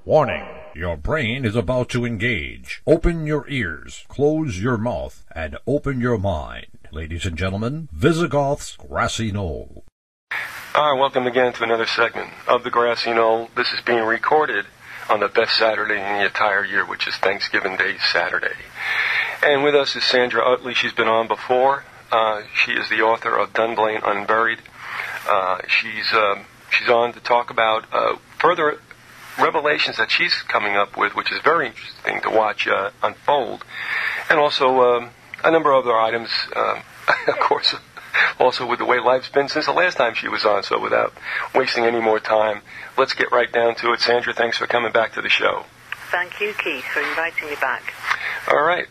Warning, your brain is about to engage. Open your ears, close your mouth, and open your mind. Ladies and gentlemen, Visigoth's Grassy Knoll. All right, welcome again to another segment of the Grassy Knoll. This is being recorded on the best Saturday in the entire year, which is Thanksgiving Day Saturday. And with us is Sandra Uttley. She's been on before. She is the author of Dunblane Unburied. She's on to talk about further revelations that she's coming up with, which is very interesting to watch unfold, and also a number of other items, of course, also with the way life's been since the last time she was on. So without wasting any more time, let's get right down to it. Sandra, thanks for coming back to the show. Thank you, Keith, for inviting me back. All right.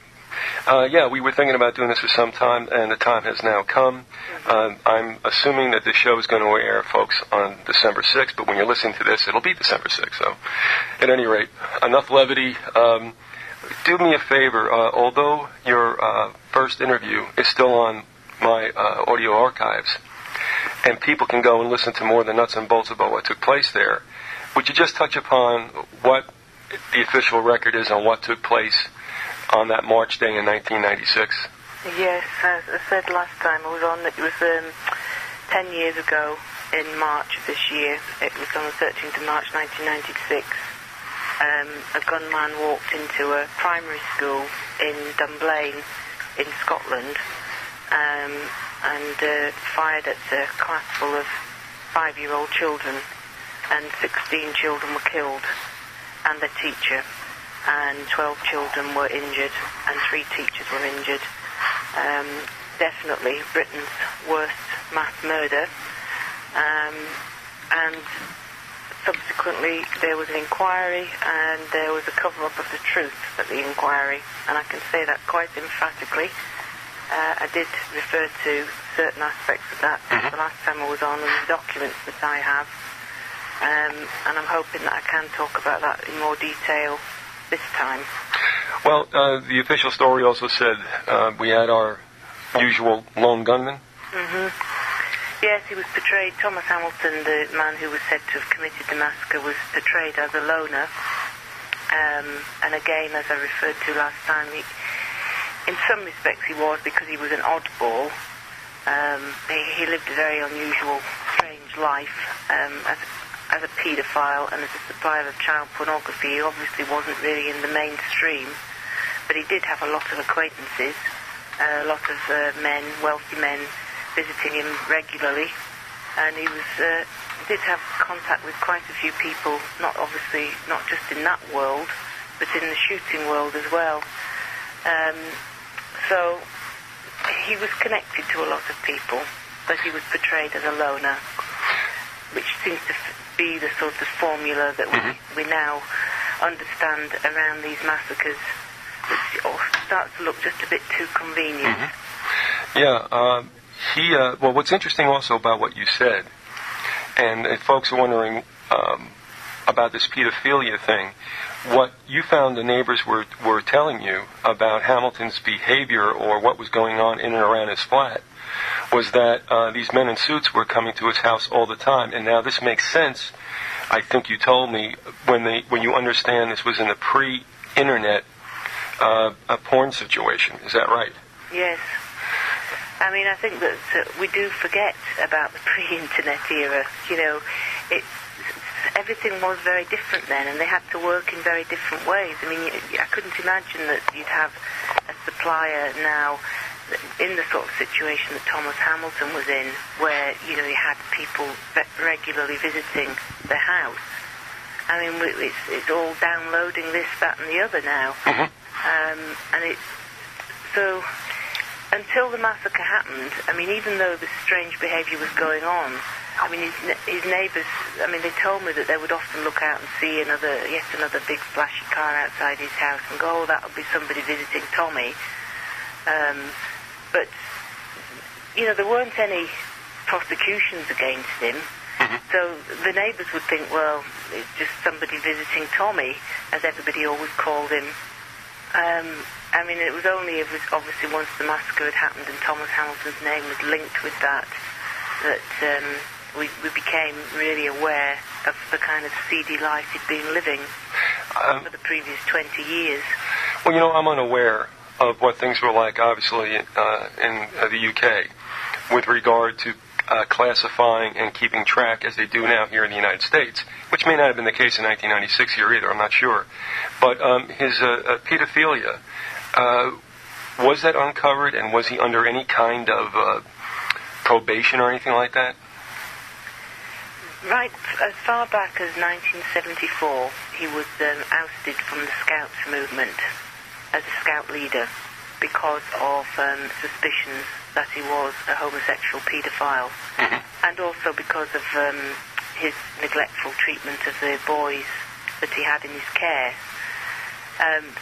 We were thinking about doing this for some time, and the time has now come. I'm assuming that this show is going to air, folks, on December 6th, but when you're listening to this, it'll be December 6th. So, at any rate, enough levity. Do me a favor. Although your first interview is still on my audio archives, and people can go and listen to more of the nuts and bolts about what took place there, would you just touch upon what the official record is on what took place on that March day in 1996? Yes, as I said last time I was on, it was 10 years ago in March of this year. It was on the 13th of March 1996. A gunman walked into a primary school in Dunblane in Scotland and fired at a class full of 5-year-old children, and 16 children were killed and their teacher, and 12 children were injured and 3 teachers were injured. Definitely Britain's worst mass murder, and subsequently there was an inquiry and there was a cover-up of the truth at the inquiry, and I can say that quite emphatically. I did refer to certain aspects of that the last time I was on, and the documents that I have, and I'm hoping that I can talk about that in more detail this time. Well, the official story also said we had our usual lone gunman. Yes, he was portrayed, Thomas Hamilton, the man who was said to have committed the massacre, was portrayed as a loner. And again, as I referred to last time, in some respects he was, because he was an oddball. He lived a very unusual, strange life. As a paedophile and as a supplier of child pornography, he obviously wasn't really in the mainstream, but he did have a lot of acquaintances, a lot of men, wealthy men, visiting him regularly, and he did have contact with quite a few people, not just in that world, but in the shooting world as well. So he was connected to a lot of people, but he was portrayed as a loner, which seems to be the sort of formula that we now understand around these massacres, which starts to look just a bit too convenient. Well, what's interesting also about what you said, and if folks are wondering about this pedophilia thing, what you found the neighbors were telling you about Hamilton's behavior or what was going on in and around his flat was that these men in suits were coming to his house all the time. And now this makes sense, I think you told me, when you understand this was in the pre-internet a porn situation. Is that right? Yes. I mean, I think that we do forget about the pre-internet era. You know, everything was very different then, and they had to work in very different ways. I mean, I couldn't imagine that you'd have a supplier now in the sort of situation that Thomas Hamilton was in, where, you know, you had people regularly visiting the house. I mean, it's all downloading this, that, and the other now. And it's so, until the massacre happened, I mean, even though this strange behaviour was going on, I mean, his neighbours, I mean, they told me that they would often look out and see yet another big flashy car outside his house and go, oh, that'll be somebody visiting Tommy. But, you know, there weren't any prosecutions against him. So the neighbours would think, well, it's just somebody visiting Tommy, as everybody always called him. I mean, it was obviously once the massacre had happened and Thomas Hamilton's name was linked with that we became really aware of the kind of seedy life he'd been living for the previous 20 years. Well, I'm unaware of what things were like, obviously, in the UK with regard to classifying and keeping track as they do now here in the United States, which may not have been the case in 1996 here either, I'm not sure. But his pedophilia, was that uncovered, and was he under any kind of probation or anything like that? Right, as far back as 1974, he was ousted from the Scouts movement as a Scout leader because of suspicions that he was a homosexual paedophile, and also because of his neglectful treatment of the boys that he had in his care.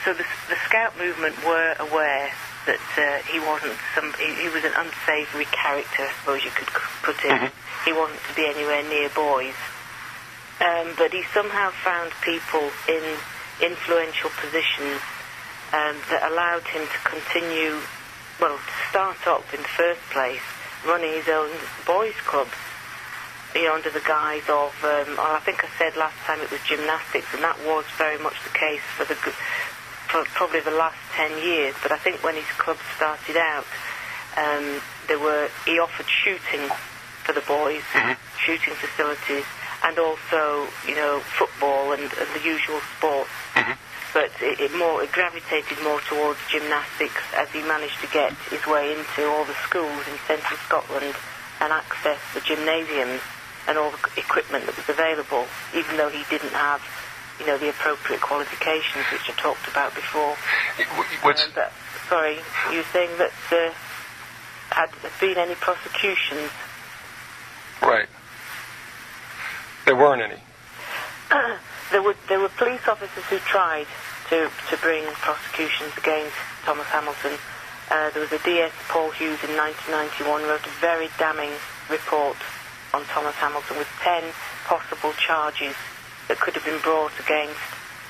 So the Scout movement were aware that he wasn't he was an unsavoury character, I suppose you could put it. He wasn't to be anywhere near boys. But he somehow found people in influential positions that allowed him to continue, to start up in the first place, running his own boys' club, under the guise of, I think I said last time it was gymnastics, and that was very much the case for probably the last 10 years. But I think when his club started out, he offered shooting for the boys, shooting facilities, and also, football and the usual sports. But it gravitated more towards gymnastics as he managed to get his way into all the schools in central Scotland and access the gymnasiums and all the equipment that was available, even though he didn't have, the appropriate qualifications, which I talked about before. Sorry, you were saying that had there been any prosecutions? Right. There weren't any. There were police officers who tried to bring prosecutions against Thomas Hamilton. There was a DS, Paul Hughes, in 1991, wrote a very damning report on Thomas Hamilton with 10 possible charges that could have been brought against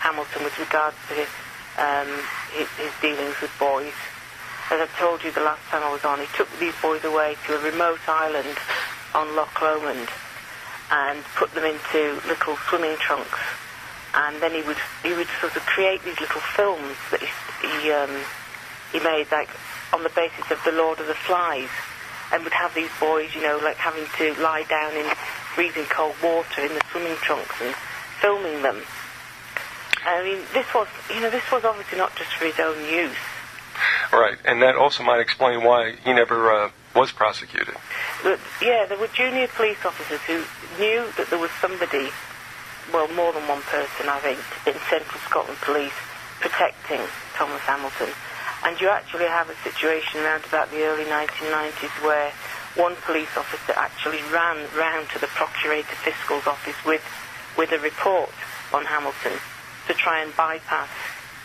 Hamilton with regards to his dealings with boys. As I told you the last time I was on, he took these boys away to a remote island on Loch Lomond and put them into little swimming trunks, and then he would sort of create these little films that he made, like on the basis of the Lord of the Flies, and would have these boys, like having to lie down in freezing cold water in the swimming trunks and filming them. I mean, this was obviously not just for his own use. Right, and that also might explain why he never was prosecuted. But, yeah, there were junior police officers who knew that there was somebody, more than one person, I think, in Central Scotland Police protecting Thomas Hamilton. And you actually have a situation around about the early 1990s where one police officer actually ran round to the Procurator Fiscal's office with a report on Hamilton to try and bypass,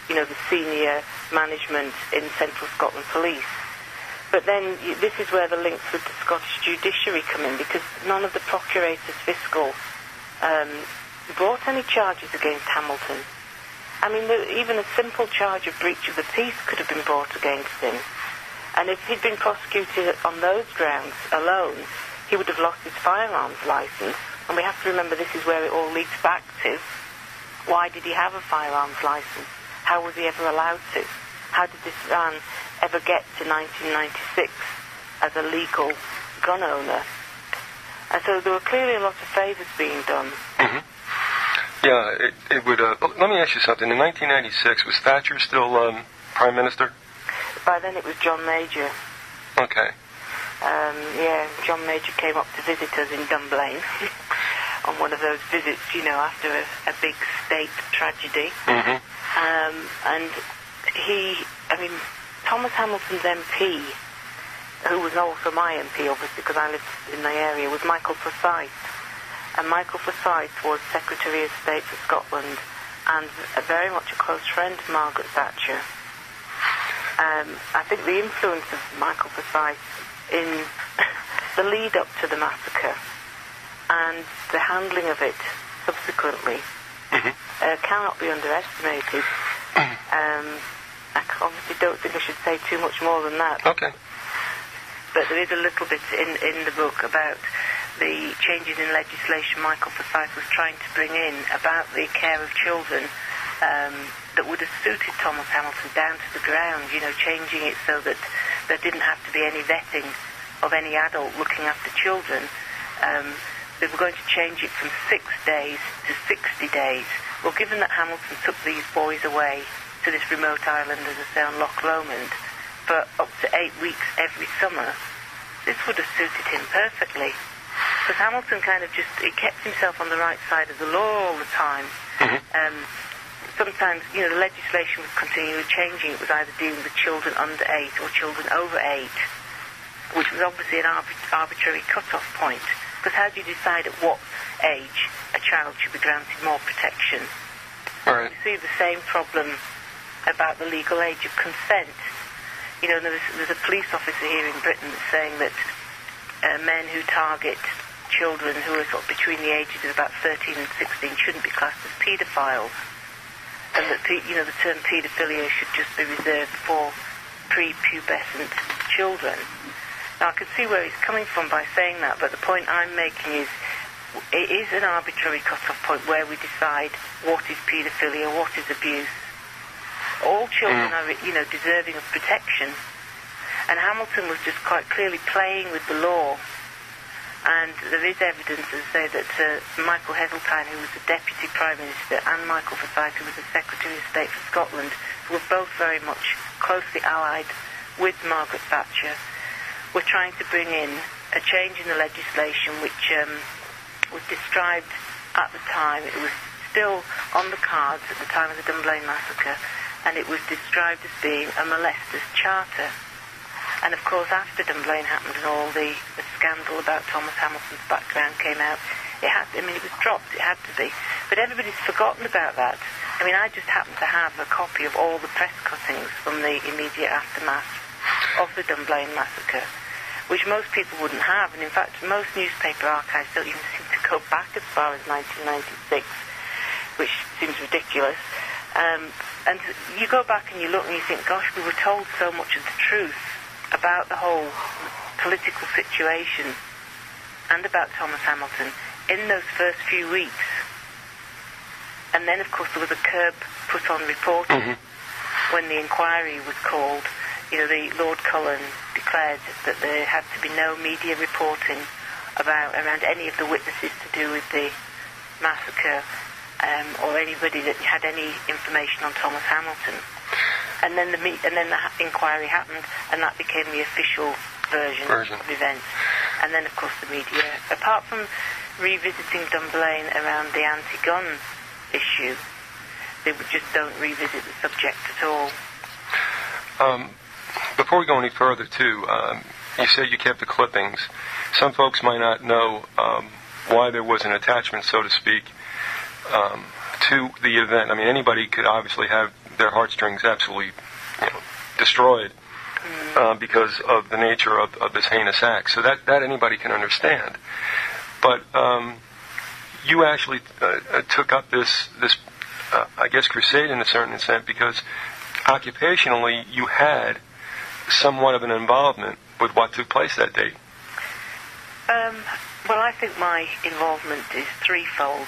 the senior management in Central Scotland Police. But then this is where the links with the Scottish judiciary come in, because none of the Procurators Fiscal brought any charges against Hamilton. I mean, even a simple charge of breach of the peace could have been brought against him. And if he'd been prosecuted on those grounds alone, he would have lost his firearms licence. And we have to remember this is where it all leads back to. Why did he have a firearms licence? How was he ever allowed to? How did this man ever get to 1996 as a legal gun owner? And so there were clearly a lot of favours being done. Yeah, it would... let me ask you something. In 1996, was Thatcher still Prime Minister? By then it was John Major. Okay. John Major came up to visit us in Dunblane on one of those visits, after a big state tragedy. And Thomas Hamilton's MP, who was also my MP, obviously, because I lived in the area, was Michael Forsyth. And Michael Forsyth was Secretary of State for Scotland and very much a close friend of Margaret Thatcher. I think the influence of Michael Forsyth in the lead-up to the massacre and the handling of it subsequently cannot be underestimated. I obviously don't think I should say too much more than that. Okay. But there is a little bit in the book about the changes in legislation Michael Forsyth was trying to bring in about the care of children that would have suited Thomas Hamilton down to the ground, changing it so that there didn't have to be any vetting of any adult looking after children. They were going to change it from 6 days to 60 days. Well, given that Hamilton took these boys away to this remote island, as I say, on Loch Lomond, for up to 8 weeks every summer, this would have suited him perfectly. Because Hamilton he kept himself on the right side of the law all the time. Sometimes, the legislation was continually changing. It was either dealing with children under 8 or children over 8, which was obviously an arbitrary cut-off point. Because how do you decide at what age a child should be granted more protection? Right. You see the same problem about the legal age of consent. There's a police officer here in Britain that's saying that men who target children who are sort of between the ages of about 13 and 16 shouldn't be classed as paedophiles, and that the term paedophilia should just be reserved for prepubescent children. Now, I can see where he's coming from by saying that, but the point I'm making is it is an arbitrary cut-off point where we decide what is paedophilia, what is abuse. All children are, deserving of protection. And Hamilton was just quite clearly playing with the law. And there is evidence, as I say, that Michael Heseltine, who was the Deputy Prime Minister, and Michael Forsyth, who was the Secretary of State for Scotland, who were both very much closely allied with Margaret Thatcher, were trying to bring in a change in the legislation which was described at the time. It was still on the cards at the time of the Dunblane massacre, and it was described as being a molester's charter. And of course, after Dunblane happened and all the scandal about Thomas Hamilton's background came out, it was dropped, it had to be. But everybody's forgotten about that. I just happen to have a copy of all the press cuttings from the immediate aftermath of the Dunblane massacre, which most people wouldn't have. And in fact, most newspaper archives don't even seem to go back as far as 1996, which seems ridiculous. And you go back and you look and you think, gosh, we were told so much of the truth about the whole political situation and about Thomas Hamilton in those first few weeks. And then, of course, there was a curb put on reporting when the inquiry was called. The Lord Cullen declared that there had to be no media reporting around any of the witnesses to do with the massacre, or anybody that had any information on Thomas Hamilton. And then the inquiry happened, and that became the official version of events. And then, of course, the media, apart from revisiting Dunblane around the anti-gun issue, they just don't revisit the subject at all. Before we go any further, too, you said you kept the clippings. Some folks might not know why there was an attachment, so to speak, to the event. Anybody could obviously have their heartstrings absolutely destroyed because of the nature of this heinous act. So that anybody can understand. But you actually took up this I guess, crusade in a certain sense, because occupationally you had somewhat of an involvement with what took place that day. Well, I think my involvement is threefold.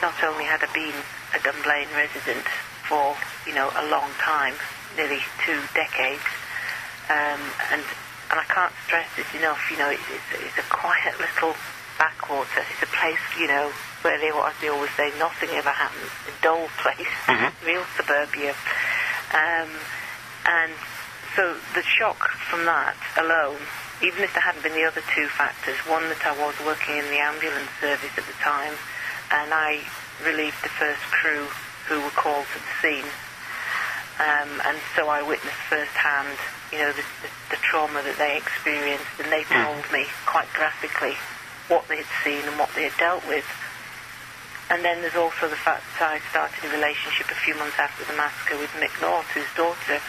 Not only had I been a Dunblane resident for, a long time, nearly 2 decades, and I can't stress this enough, it's a quiet little backwater. It's a place, where as they always say, nothing ever happens. A dull place, real suburbia. And so the shock from that alone, even if there hadn't been the other 2 factors, one, that I was working in the ambulance service at the time, and I relieved the first crew who were called to the scene. And so I witnessed firsthand, the trauma that they experienced, and they told me quite graphically what they had seen and what they had dealt with. And then there's also the fact that I started a relationship a few months after the massacre with Mick North, whose daughter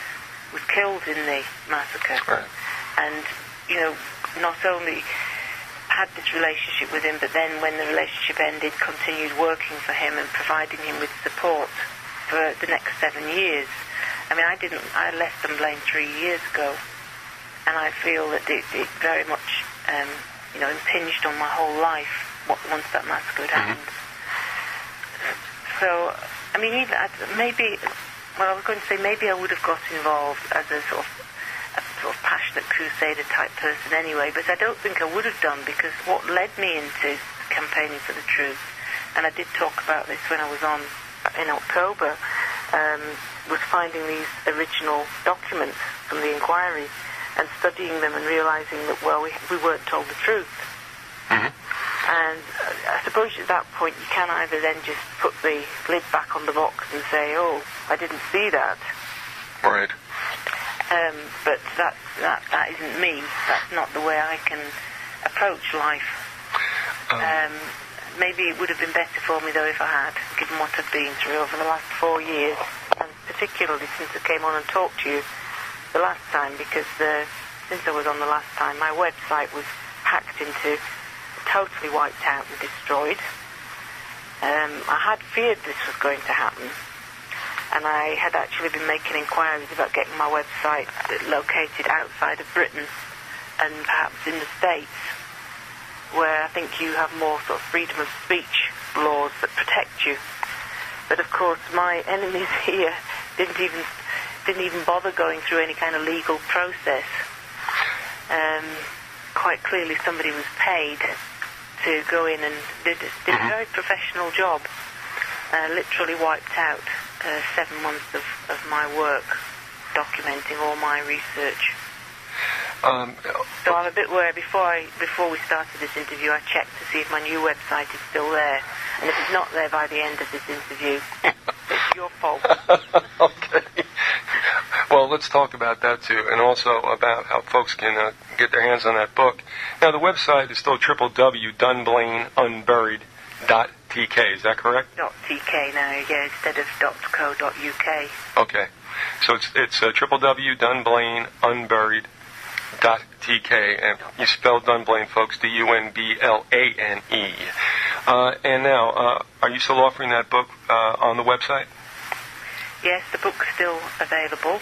was killed in the massacre. Right. And, not only had this relationship with him, but then when the relationship ended, continued working for him and providing him with support for the next 7 years. I left Dunblane 3 years ago, and I feel that it very much impinged on my whole life once that massacre had happened. So, I mean, even I was going to say maybe I would have got involved as a sort of passionate crusader type person anyway, but I don't think I would have done, because what led me into campaigning for the truth, and I did talk about this when I was on in October, was finding these original documents from the inquiry and studying them and realising that, well, we weren't told the truth. And I suppose at that point you can either then just put the lid back on the box and say, oh, I didn't see that. Right. But that isn't me. That's not the way I can approach life. Maybe it would have been better for me, though, if I had, given what I've been through over the last 4 years, and particularly since I came on and talked to you the last time, because since I was on the last time, my website was hacked into, totally wiped out and destroyed. I had feared this was going to happen, and I had actually been making inquiries about getting my website located outside of Britain and perhaps in the States, where I think you have more sort of freedom of speech laws that protect you. But of course my enemies here didn't even bother going through any kind of legal process. Quite clearly somebody was paid to go in and did a very professional job. Literally wiped out 7 months of my work documenting all my research. So I'm a bit worried. Before we started this interview, I checked to see if my new website is still there. And if it's not there by the end of this interview, it's your fault. Okay. Well, let's talk about that too, and also about how folks can get their hands on that book. Now, the website is still www.dunblaneunburied.tk. Is that correct? .tk now, yeah, instead of .co.uk. Okay. So it's www.dunblaneunburied.tk, and you spell Dunblane, folks, D-U-N-B-L-A-N-E. And now, are you still offering that book on the website? Yes, the book's still available,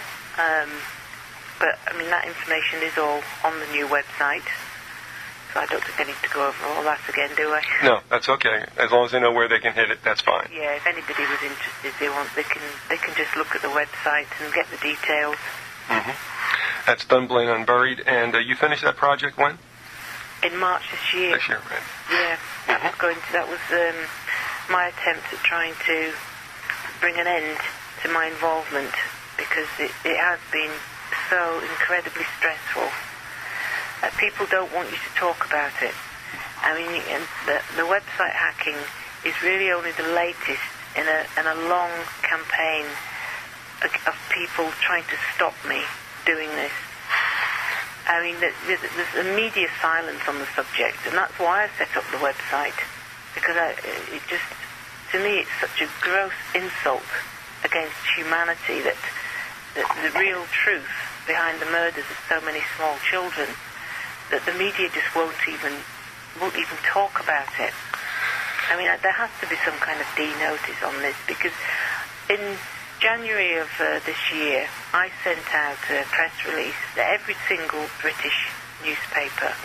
but I mean that information is all on the new website, so I don't think I need to go over all that again, do I? No, that's okay. As long as they know where they can hit it, that's fine. Yeah, if anybody was interested, they can just look at the website and get the details. That's Dunblane Unburied, and you finished that project when? In March this year. This year, right? Yeah, that was my attempt at trying to bring an end to my involvement, because it has been so incredibly stressful. People don't want you to talk about it. I mean, the website hacking is really only the latest in a long campaign of people trying to stop me doing this. I mean, there's a media silence on the subject, and that's why I set up the website, because to me it's such a gross insult against humanity that the real truth behind the murders of so many small children, that the media just won't even talk about it. I mean, there has to be some kind of notice on this, because in January of this year, I sent out a press release to every single British newspaper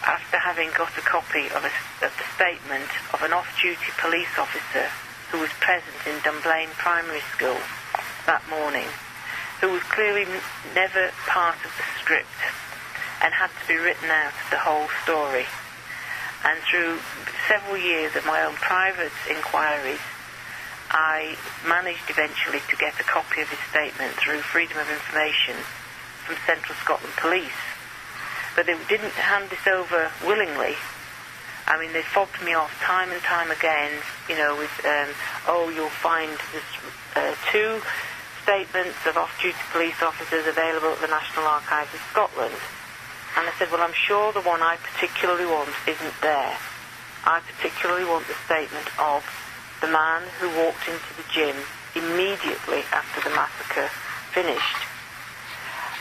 after having got a copy of the statement of an off-duty police officer who was present in Dunblane Primary School that morning, who was clearly never part of the script and had to be written out of the whole story. And through several years of my own private inquiries, I managed eventually to get a copy of his statement through Freedom of Information from Central Scotland Police. But they didn't hand this over willingly. I mean, they fobbed me off time and time again, with, you'll find this, 2 statements of off-duty police officers available at the National Archives of Scotland. And I said, well, I'm sure the one I particularly want isn't there. I particularly want the statement of the man who walked into the gym immediately after the massacre finished.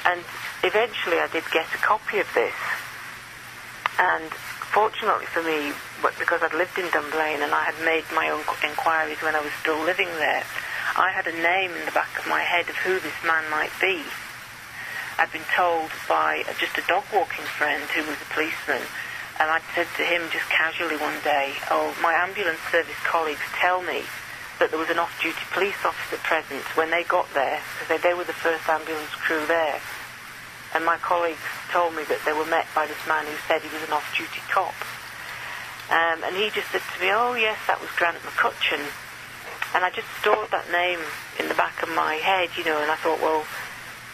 And eventually I did get a copy of this. And fortunately for me, because I'd lived in Dunblane and I had made my own inquiries when I was still living there, I had a name in the back of my head of who this man might be. I'd been told by just a dog-walking friend who was a policeman And I said to him just casually one day, "Oh, my ambulance service colleagues tell me that there was an off-duty police officer present when they got there, because they were the first ambulance crew there. And my colleagues told me that they were met by this man who said he was an off-duty cop." And he just said to me, "Oh, yes, that was Grant McCutcheon." And I just stored that name in the back of my head, and I thought, well,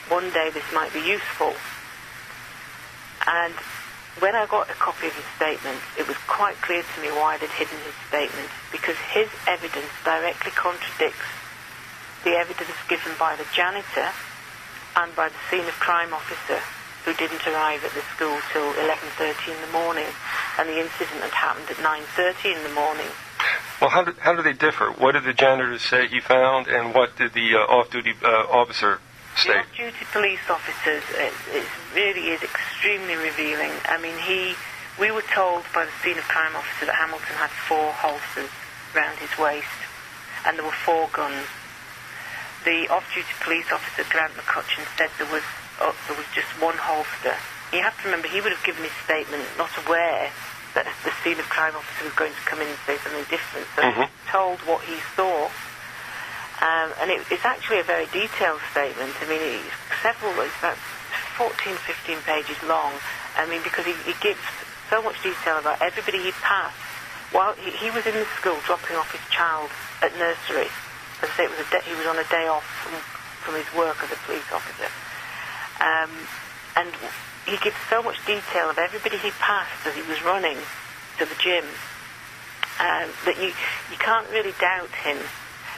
one day this might be useful. And when I got a copy of his statement, it was quite clear to me why they'd hidden his statement, because his evidence directly contradicts the evidence given by the janitor and by the scene of crime officer, who didn't arrive at the school till 11:30 in the morning, and the incident had happened at 9:30 in the morning. Well, how do they differ? What did the janitor say he found, and what did the off-duty officer state? The off-duty police officers, it really is extremely revealing. I mean, we were told by the scene of crime officer that Hamilton had 4 holsters round his waist, and there were 4 guns. The off-duty police officer, Grant McCutcheon, said there was just 1 holster. You have to remember, he would have given his statement not aware that the scene of crime officer was going to come in and say something different. So he told what he saw. And it's actually a very detailed statement. I mean, it's about 14, 15 pages long. I mean, because he gives so much detail about everybody he passed while he was in the school dropping off his child at nursery. As I say, he was on a day off from his work as a police officer. And he gives so much detail of everybody he passed as he was running to the gym that you can't really doubt him.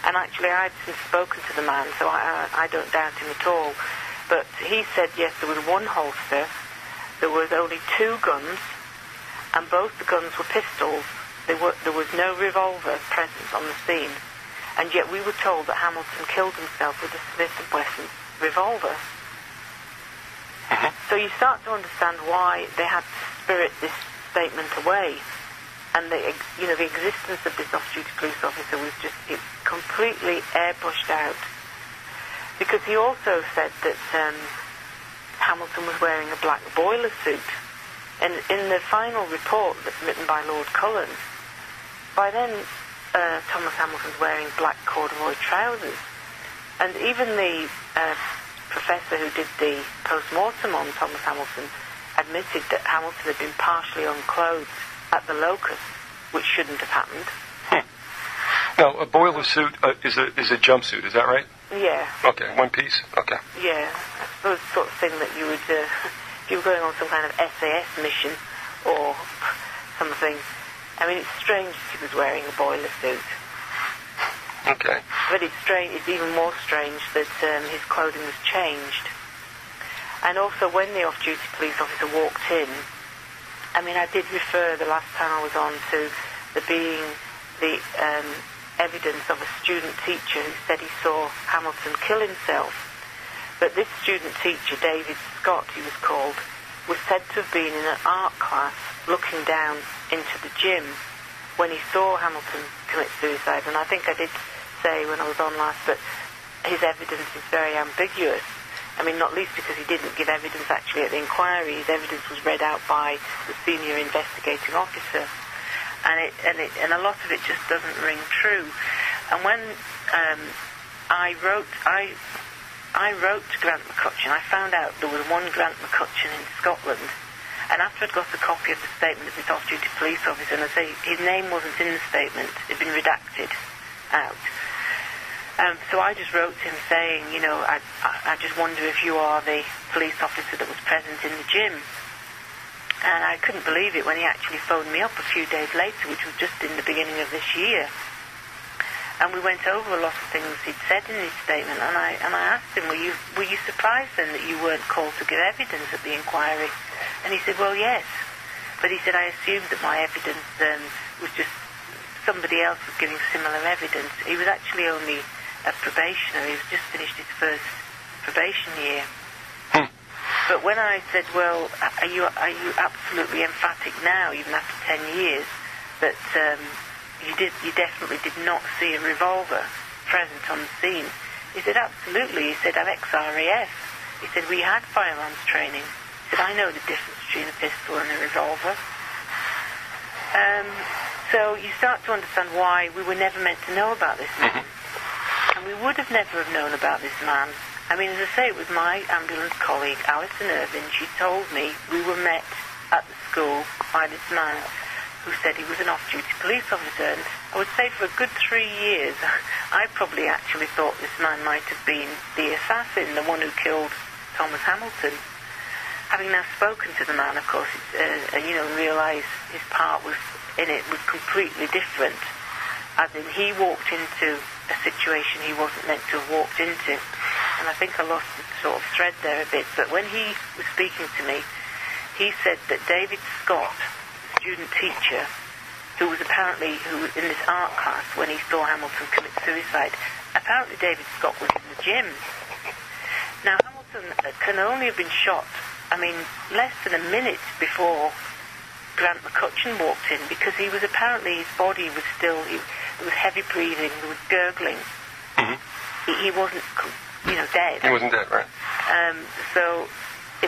And actually, I'd since spoken to the man, so I don't doubt him at all. But he said, yes, there was 1 holster, there was only 2 guns, and both the guns were pistols. There was no revolver present on the scene. And yet we were told that Hamilton killed himself with a Smith & Wesson revolver. So you start to understand why they had to spirit this statement away. And the existence of this off-duty police officer was just completely airbrushed out. Because he also said that Hamilton was wearing a black boiler suit. And in the final report that's written by Lord Cullen, by then Thomas Hamilton's wearing black corduroy trousers. And even the professor who did the post-mortem on Thomas Hamilton admitted that Hamilton had been partially unclothed at the locus, which shouldn't have happened. Now, a boiler suit is a jumpsuit, is that right? Yeah. Okay, 1 piece? Okay. Yeah, I suppose the sort of thing that you would, if you were going on some kind of SAS mission or something. I mean, it's strange that he was wearing a boiler suit. Okay. But it's even more strange that his clothing was changed. And also, when the off-duty police officer walked in, I mean, I did refer the last time I was on to there being the evidence of a student teacher who said he saw Hamilton kill himself. But this student teacher, David Scott, he was called, was said to have been in an art class looking down into the gym when he saw Hamilton commit suicide. And I think I did say when I was on last that his evidence is very ambiguous. I mean, not least because he didn't give evidence actually at the inquiry. His evidence was read out by the senior investigating officer. And a lot of it just doesn't ring true. And when I wrote to Grant McCutcheon, I found out there was 1 Grant McCutcheon in Scotland. And after I'd got a copy of the statement of this off-duty police officer, and I say his name wasn't in the statement, it had been redacted out. So I just wrote to him saying, I just wonder if you are the police officer that was present in the gym. And I couldn't believe it when he actually phoned me up a few days later, which was just in the beginning of this year. And we went over a lot of things he'd said in his statement, and I asked him, were you surprised then that you weren't called to give evidence at the inquiry? And he said, well, yes. But he said, I assumed that my evidence was just somebody else was giving similar evidence. He was actually only a probationer. He's just finished his first probation year. But when I said, well, are you absolutely emphatic now, even after 10 years, that you definitely did not see a revolver present on the scene? He said, absolutely. He said, I'm ex-RAF. He said, we had firearms training. He said, I know the difference between a pistol and a revolver. So you start to understand why we were never meant to know about this man. And we would have never have known about this man. I mean, as I say, it was my ambulance colleague, Alison Irvin. She told me we were met at the school by this man who said he was an off-duty police officer. And I would say for a good 3 years, I probably actually thought this man might have been the assassin, the one who killed Thomas Hamilton. Having now spoken to the man, of course, realised his part in it was completely different. As in, he walked into a situation he wasn't meant to have walked into. And I think I lost the sort of thread there a bit. But when he was speaking to me, he said that David Scott, the student teacher, who was in this art class when he saw Hamilton commit suicide, apparently David Scott was in the gym. Now, Hamilton can only have been shot, less than a minute before Grant McCutcheon walked in, because his body was still, there was heavy breathing, there was gurgling. He wasn't, dead. He wasn't dead, right?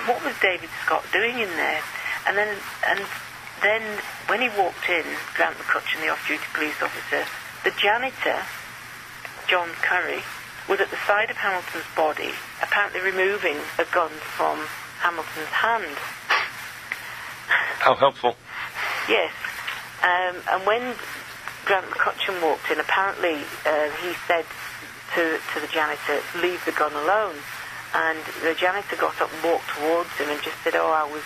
What was David Scott doing in there? And then when he walked in, Grant McCutcheon, the off-duty police officer, the janitor, John Curry, was at the side of Hamilton's body, apparently removing a gun from Hamilton's hand. How helpful. Yes. And when Grant McCutcheon walked in, apparently he said to the janitor, "Leave the gun alone." And the janitor got up and walked towards him and just said, I was,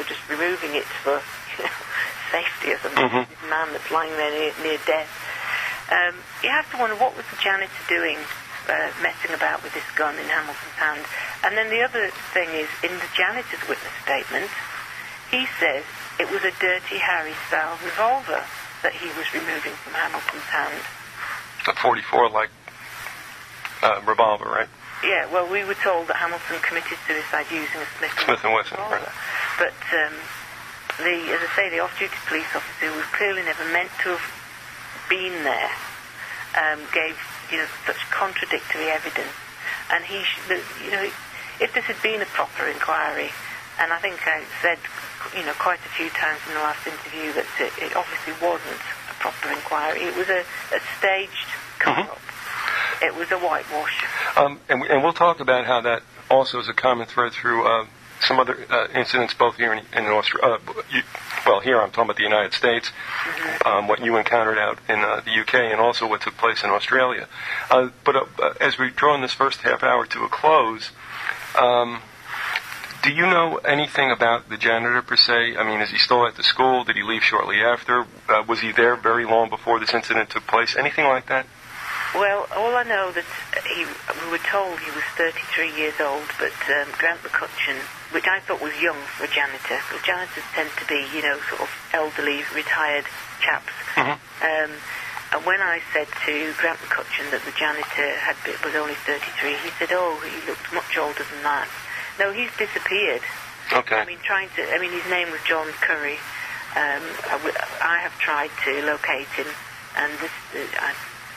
just removing it for safety or something. This man that's lying there near death. You have to wonder, what was the janitor doing, messing about with this gun in Hamilton's hand? And then the other thing is, in the janitor's witness statement, he says it was a Dirty Harry-style revolver that he was removing from Hamilton's hand. A .44-like revolver, right? Yeah, well, we were told that Hamilton committed suicide using a Smith & Wesson revolver. Right. But, as I say, the off-duty police officer, who was clearly never meant to have been there, gave, such contradictory evidence. And if this had been a proper inquiry, and I think I said, quite a few times in the last interview that it obviously wasn't a proper inquiry. It was a staged cover-up. It was a whitewash. And we'll talk about how that also is a common thread through some other incidents, both here in Australia. Here I'm talking about the United States, what you encountered out in the UK, and also what took place in Australia. But as we draw in this first half hour to a close, do you know anything about the janitor per se? Is he still at the school? Did he leave shortly after? Was he there very long before this incident took place? Anything like that? Well, all I know that we were told he was 33 years old, but Grant McCutcheon, which I thought was young for a janitor, because janitors tend to be, sort of elderly, retired chaps. And when I said to Grant McCutcheon that the janitor was only 33, he said, he looked much older than that. No, he's disappeared. Okay. His name was John Curry. I have tried to locate him, and it's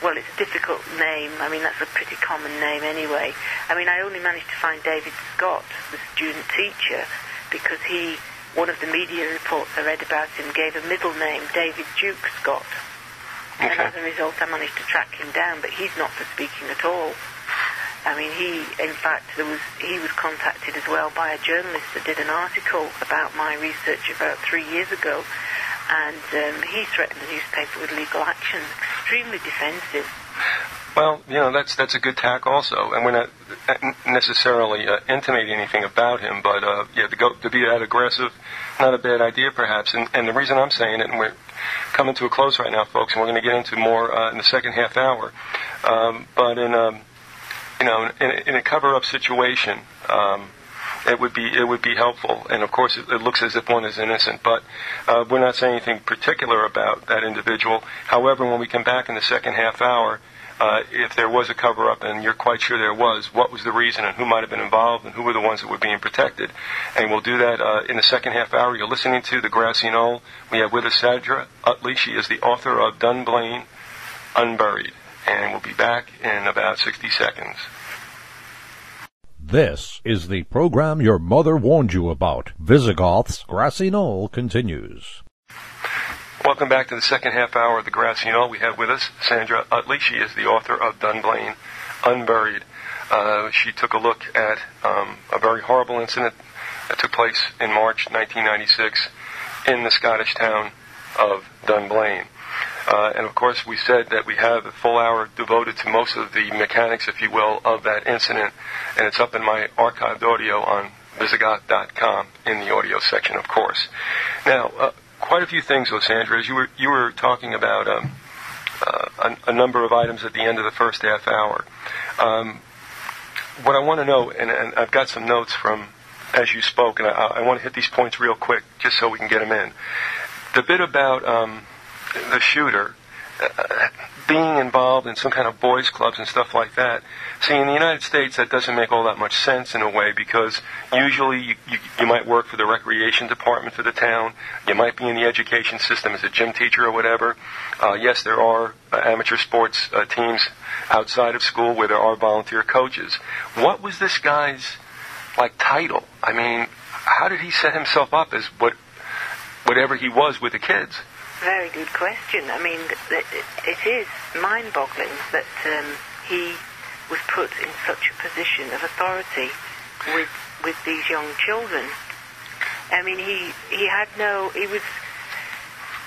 a difficult name. That's a pretty common name anyway. I only managed to find David Scott, the student teacher, because one of the media reports I read about him gave a middle name, David Duke Scott. Okay. And as a result, I managed to track him down, but he's not for speaking at all. He was contacted as well by a journalist that did an article about my research about 3 years ago, and he threatened the newspaper with legal action. Extremely defensive. Well, that's a good tack also, and we're not necessarily intimating anything about him, but to be that aggressive, not a bad idea perhaps. And the reason I'm saying it, and we're coming to a close right now, folks, and we're going to get into more in the second half hour, but in a cover-up situation, it would be helpful. And of course, it looks as if one is innocent, but we're not saying anything particular about that individual. However, when we come back in the second half hour, if there was a cover-up, and you're quite sure there was, what was the reason, and who might have been involved, and who were the ones that were being protected? And we'll do that in the second half hour. You're listening to The Grassy Knoll. We have with us Sandra Uttley. She is the author of Dunblane Unburied. And we'll be back in about 60 seconds. This is the program your mother warned you about. Visigoth's Grassy Knoll continues. Welcome back to the second half hour of the Grassy Knoll. We have with us Sandra Uttley. She is the author of Dunblane Unburied. She took a look at a very horrible incident that took place in March 1996 in the Scottish town of Dunblane. And of course, we said that we have a full hour devoted to most of the mechanics, if you will, of that incident. And it's up in my archived audio on Visigoth.com in the audio section, of course. Now, quite a few things, though, Sandra. As you were talking about a number of items at the end of the first half hour. What I want to know, and I've got some notes from as you spoke, and I want to hit these points real quick, just so we can get them in. The bit about the shooter being involved in some kind of boys' clubs and stuff like that. See, in the United States, that doesn't make all that much sense in a way, because usually you might work for the recreation department for the town. You might be in the education system as a gym teacher or whatever. Yes, there are amateur sports teams outside of school where there are volunteer coaches. What was this guy's title? I mean, how did he set himself up as whatever he was with the kids? Very good question. I mean, it is mind-boggling that he was put in such a position of authority with these young children. I mean,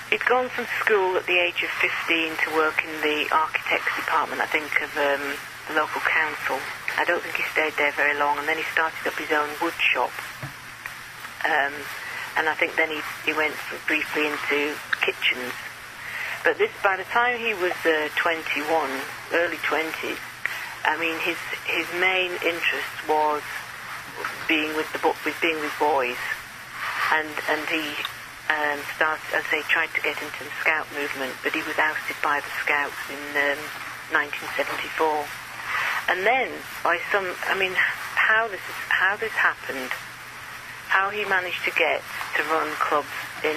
he'd gone from school at the age of 15 to work in the architects department, I think, of the local council. I don't think he stayed there very long, and then he started up his own wood shop. And I think then he went briefly into kitchens. But by the time he was 21, early 20s, I mean, his main interest was being with boys, and he started, as they tried to get into the Scout movement, but he was ousted by the Scouts in 1974. And then how this happened. How he managed to get to run clubs in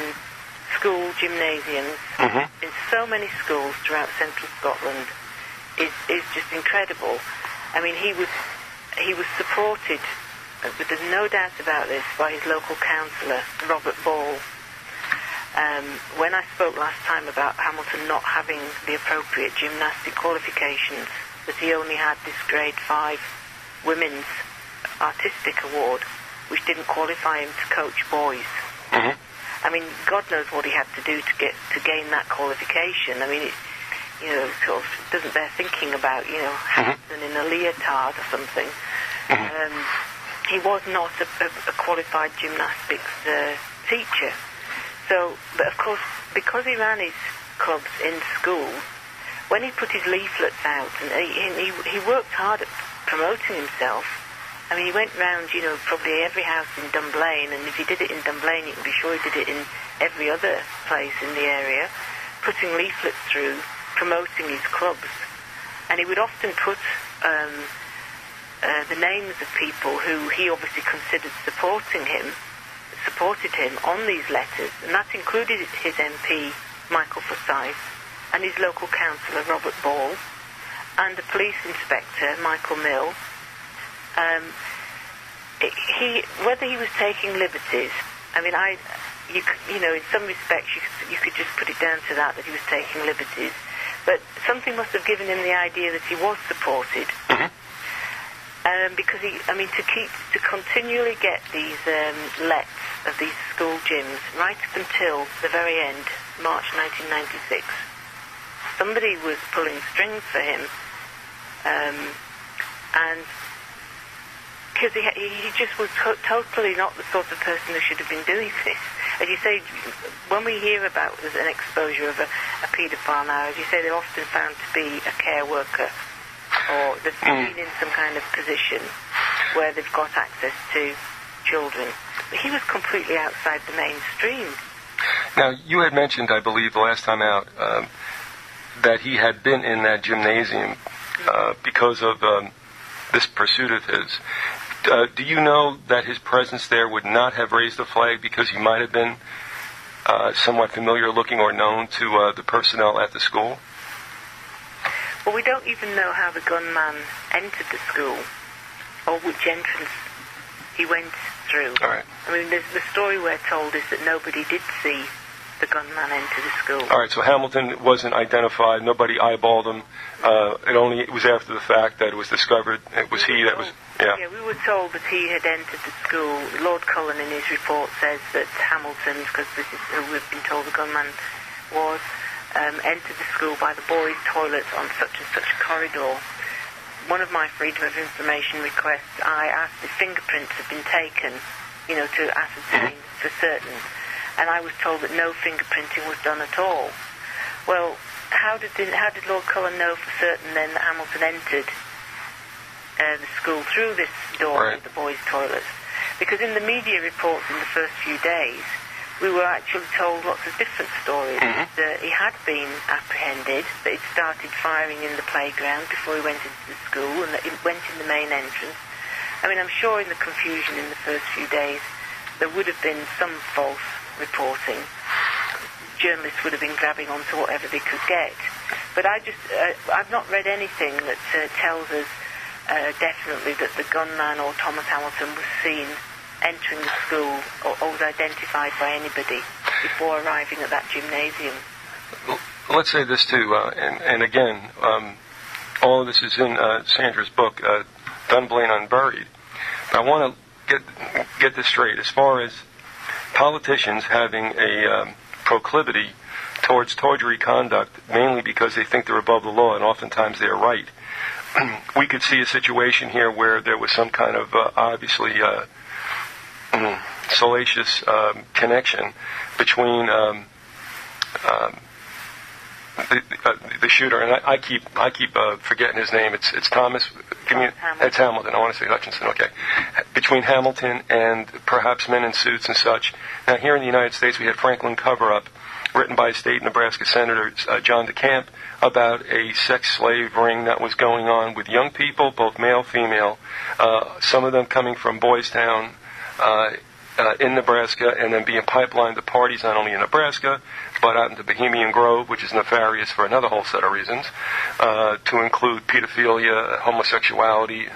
school gymnasiums, in so many schools throughout central Scotland, is just incredible. I mean, he was supported, but there's no doubt about this, by his local councillor, Robert Ball. When I spoke last time about Hamilton not having the appropriate gymnastic qualifications, that he only had this grade 5 women's artistic award, which didn't qualify him to coach boys. I mean, God knows what he had to do to gain that qualification. I mean, it sort of doesn't bear thinking about, Hamilton in a leotard or something. He was not a qualified gymnastics teacher. So, but of course, because he ran his clubs in school, when he put his leaflets out, and he worked hard at promoting himself. I mean, he went round, probably every house in Dunblane, and if he did it in Dunblane, you can be sure he did it in every other place in the area, putting leaflets through, promoting his clubs. And he would often put the names of people who he obviously considered supported him on these letters, and that included his MP, Michael Forsyth, and his local councillor, Robert Ball, and the police inspector, Michael Mill. Whether he was taking liberties, I mean, in some respects you could just put it down to that he was taking liberties, but something must have given him the idea that he was supported, because to continually get these lets of these school gyms right up until the very end, March 1996, somebody was pulling strings for him, and because he just was totally not the sort of person who should have been doing this. As you say, when we hear about an exposure of a paedophile now, as you say, they're often found to be a care worker, or they've been in some kind of position where they've got access to children. But he was completely outside the mainstream. Now, you had mentioned, I believe, the last time out, that he had been in that gymnasium because of this pursuit of his. Do you know that his presence there would not have raised a flag because he might have been somewhat familiar looking or known to the personnel at the school? Well, we don't even know how the gunman entered the school or which entrance he went through. All right. I mean, the story we're told is that nobody did see the gunman enter the school. All right, so Hamilton wasn't identified. Nobody eyeballed him. It was after the fact that it was discovered. It was he that was... Yeah. Yeah, we were told that he had entered the school. Lord Cullen in his report says that Hamilton, because this is who we've been told the gunman was, entered the school by the boys' toilets on such and such a corridor. One of my Freedom of Information requests, I asked if fingerprints had been taken, to ascertain for certain. And I was told that no fingerprinting was done at all. Well, how did Lord Cullen know for certain then that Hamilton entered the school through this door of the boys' toilets? Because in the media reports in the first few days, we were actually told lots of different stories. That he had been apprehended, that he'd started firing in the playground before he went into the school, and that he went in the main entrance. I mean, I'm sure in the confusion in the first few days, there would have been some false reporting. Journalists would have been grabbing onto whatever they could get. But I've not read anything that tells us definitely that the gunman or Thomas Hamilton was seen entering the school or was identified by anybody before arriving at that gymnasium. Well, let's say this too, and again, all of this is in Sandra's book, Dunblane Unburied. But I want to get this straight. As far as politicians having a proclivity towards tawdry conduct, mainly because they think they're above the law, and oftentimes they're right. We could see a situation here where there was some kind of obviously salacious connection between the shooter, and I keep forgetting his name. It's Thomas. It's Hamilton. I want to say Hutchinson. Okay, between Hamilton and perhaps men in suits and such. Now, here in the United States, we had Franklin Cover-Up, written by state Nebraska Senator John DeCamp, about a sex slave ring that was going on with young people, both male, female. Some of them coming from Boys Town in Nebraska, and then being pipelined to parties not only in Nebraska, but out into Bohemian Grove, which is nefarious for another whole set of reasons, to include pedophilia, homosexuality,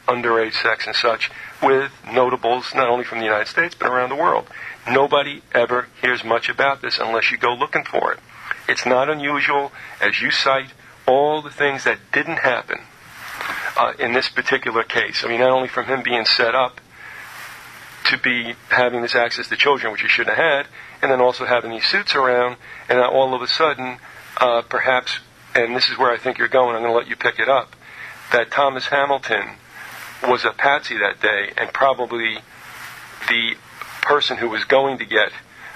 underage sex and such, with notables not only from the United States, but around the world. Nobody ever hears much about this unless you go looking for it. It's not unusual, as you cite, all the things that didn't happen in this particular case. I mean, not only from him being set up to be having this access to children, which he shouldn't have had, and then also having these suits around, and now all of a sudden, perhaps, and this is where I think you're going, I'm going to let you pick it up, that Thomas Hamilton was a patsy that day, and probably the person who was going to get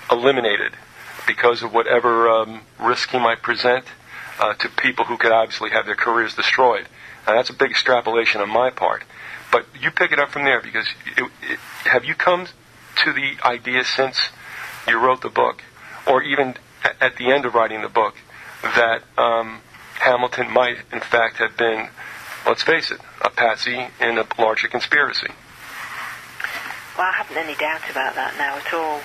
eliminated because of whatever risk he might present to people who could obviously have their careers destroyed. Now, that's a big extrapolation on my part. But you pick it up from there, because have you come to the idea since you wrote the book, or even at the end of writing the book, that Hamilton might, in fact, have been, let's face it, a patsy in a larger conspiracy? Well, I haven't any doubt about that now at all.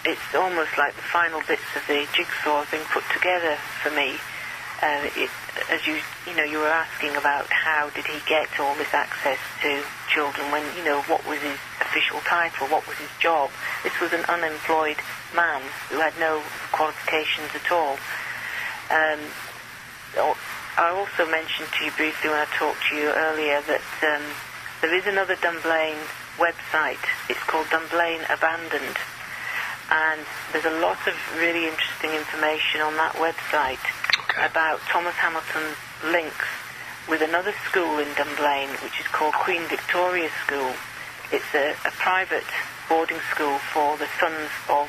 It's almost like the final bits of the jigsaw have been put together for me. As you were asking about how did he get all this access to children when, what was his official title, what was his job. This was an unemployed man who had no qualifications at all. I also mentioned to you briefly when I talked to you earlier that there is another Dunblane website. It's called Dunblane Abandoned. And there's a lot of really interesting information on that website about Thomas Hamilton's links with another school in Dunblane, which is called Queen Victoria School. It's a private boarding school for the sons of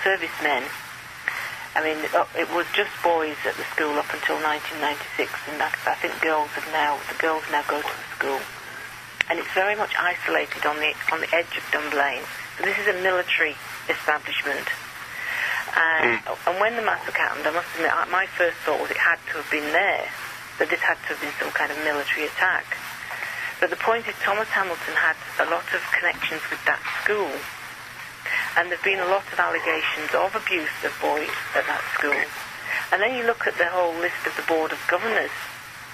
servicemen. I mean, it was just boys at the school up until 1996, and I think the girls now go to the school. And it's very much isolated on the edge of Dunblane. So this is a military establishment. And when the massacre happened, I must admit, my first thought was it had to have been there, that this had to have been some kind of military attack. But the point is, Thomas Hamilton had a lot of connections with that school, and there have been a lot of allegations of abuse of boys at that school. And then you look at the whole list of the Board of Governors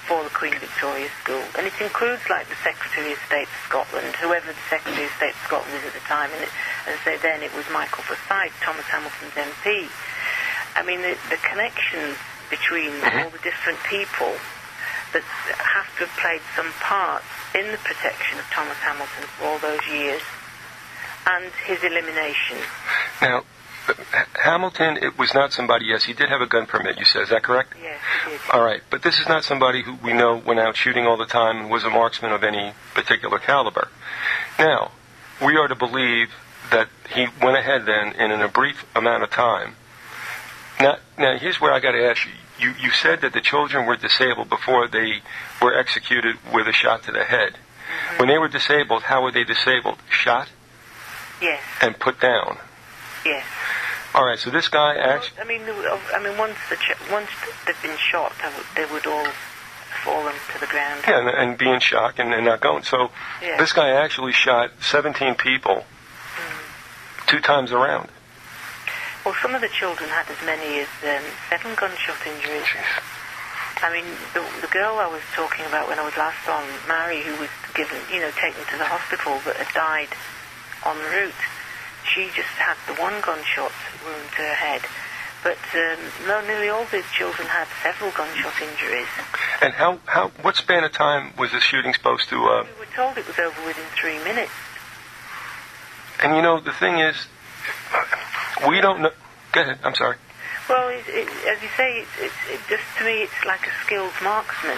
for the Queen Victoria School. And it includes, like, the Secretary of State of Scotland, whoever the Secretary of State of Scotland is at the time. And as I say, then it was Michael Forsyth, Thomas Hamilton's MP. I mean, the connections between all the different people that have to have played some part in the protection of Thomas Hamilton for all those years, and his elimination. Now, Hamilton, it was not somebody, yes, he did have a gun permit, you said, is that correct? Yes, he did. All right, but this is not somebody who we know went out shooting all the time and was a marksman of any particular caliber. Now, we are to believe that he went ahead then, and in a brief amount of time. Now here's where I got to ask you. You said that the children were disabled before they were executed with a shot to the head. Mm-hmm. When they were disabled, how were they disabled? Shot? Yes. And put down? Yes. All right, so this guy actually... once they've been shot, they would all fallen to the ground. Yeah, and be in shock and not going. So This guy actually shot 17 people 2 times around. Well, some of the children had as many as 7 gunshot injuries. Jeez. I mean, the girl I was talking about when I was last on, Mary, who was taken to the hospital but had died en route, she just had the 1 gunshot wound to her head. But nearly all the children had several gunshot injuries. And what span of time was this shooting supposed to... We were told it was over within 3 minutes. And the thing is, we don't know... Go ahead, I'm sorry. Well, as you say, it just, to me, it's like a skilled marksman.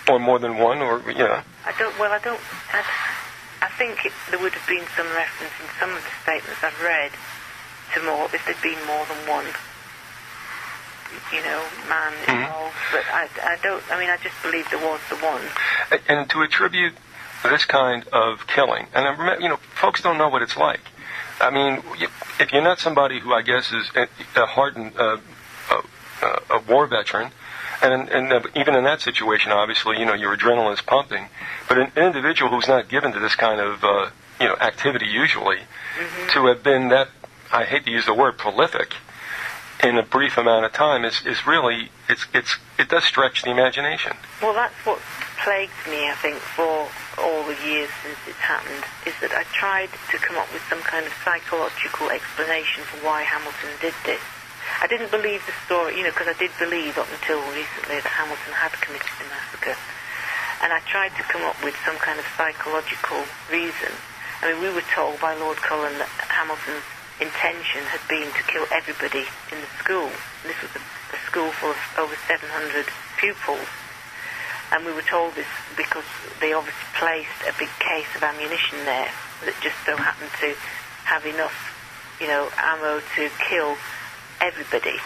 Or more than one, or, yeah. I think there would have been some reference in some of the statements I've read to more, if there'd been more than one, man involved. But I just believe there was the one. And to attribute this kind of killing, and I remember, folks don't know what it's like. I mean, if you're not somebody who I guess is a hardened a war veteran, and even in that situation, obviously, your adrenaline is pumping. But an individual who's not given to this kind of activity usually, to have been that, I hate to use the word prolific, in a brief amount of time is really it does stretch the imagination. Well, that's what plagued me, I think, for all the years since it's happened, is that I tried to come up with some kind of psychological explanation for why Hamilton did this. I didn't believe the story, because I did believe up until recently that Hamilton had committed the massacre. And I tried to come up with some kind of psychological reason. I mean, we were told by Lord Cullen that Hamilton's intention had been to kill everybody in the school. This was a school full of over 700 pupils. And we were told this because they obviously placed a big case of ammunition there that just so happened to have enough, ammo to kill everybody.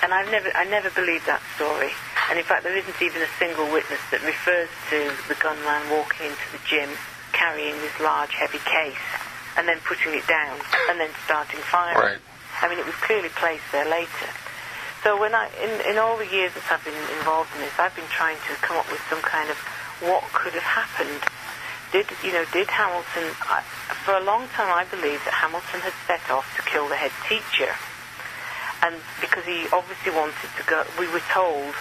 And I never believed that story. And in fact, there isn't even a single witness that refers to the gunman walking into the gym carrying this large, heavy case and then putting it down and then starting firing. Right. I mean, it was clearly placed there later. So when in all the years that I've been involved in this, I've been trying to come up with some kind of what could have happened. Did Hamilton... for a long time I believed that Hamilton had set off to kill the head teacher. And because he obviously wanted to go... We were told,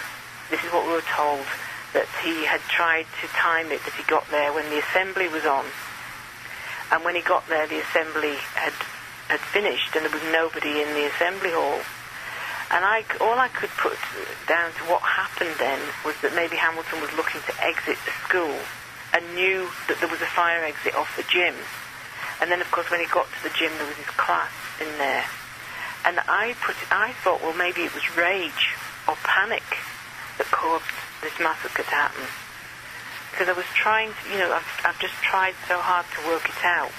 this is what we were told, that he had tried to time it, that he got there when the assembly was on. And when he got there, the assembly had finished and there was nobody in the assembly hall. And all I could put down to what happened then was that maybe Hamilton was looking to exit the school and knew that there was a fire exit off the gym. And then, of course, when he got to the gym, there was his class in there. And I thought, well, maybe it was rage or panic that caused this massacre to happen. Because I was trying to, I've just tried so hard to work it out.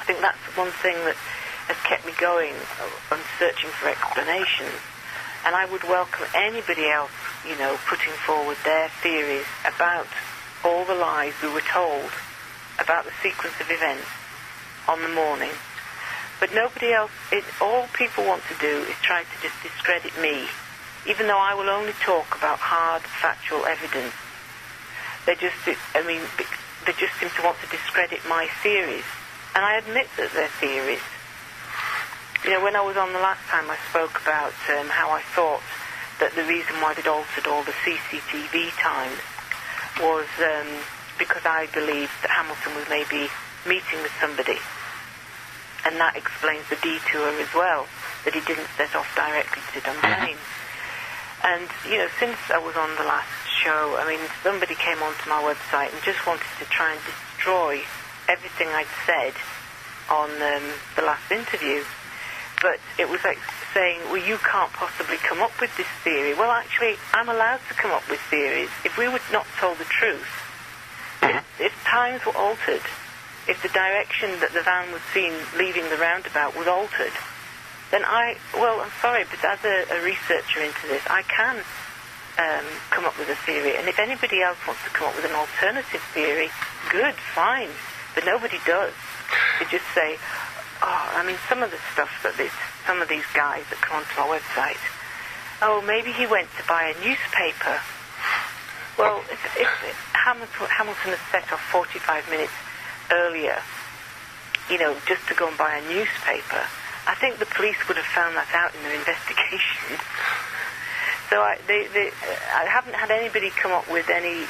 I think that's one thing that has kept me going on searching for explanations. And I would welcome anybody else, putting forward their theories about all the lies we were told about the sequence of events on the morning. But nobody else, all people want to do is try to just discredit me, even though I will only talk about hard, factual evidence. They just seem to want to discredit my theories. And I admit that they're theories. When I was on the last time, I spoke about how I thought that the reason why they'd altered all the CCTV times was because I believed that Hamilton was maybe meeting with somebody. And that explains the detour as well, that he didn't set off directly to Dunblane. And, since I was on the last show, somebody came onto my website and just wanted to try and destroy everything I'd said on the last interview. But it was like saying, well, you can't possibly come up with this theory. Well, actually, I'm allowed to come up with theories. If we were not told the truth, if times were altered, if the direction that the van was seen leaving the roundabout was altered, then I'm sorry, but as a researcher into this, I can come up with a theory. And if anybody else wants to come up with an alternative theory, good, fine. But nobody does. They just say, some of the stuff that some of these guys that come onto my website, maybe he went to buy a newspaper. Well, if Hamilton has set off 45 minutes earlier, just to go and buy a newspaper, I think the police would have found that out in their investigation. So I haven't had anybody come up with any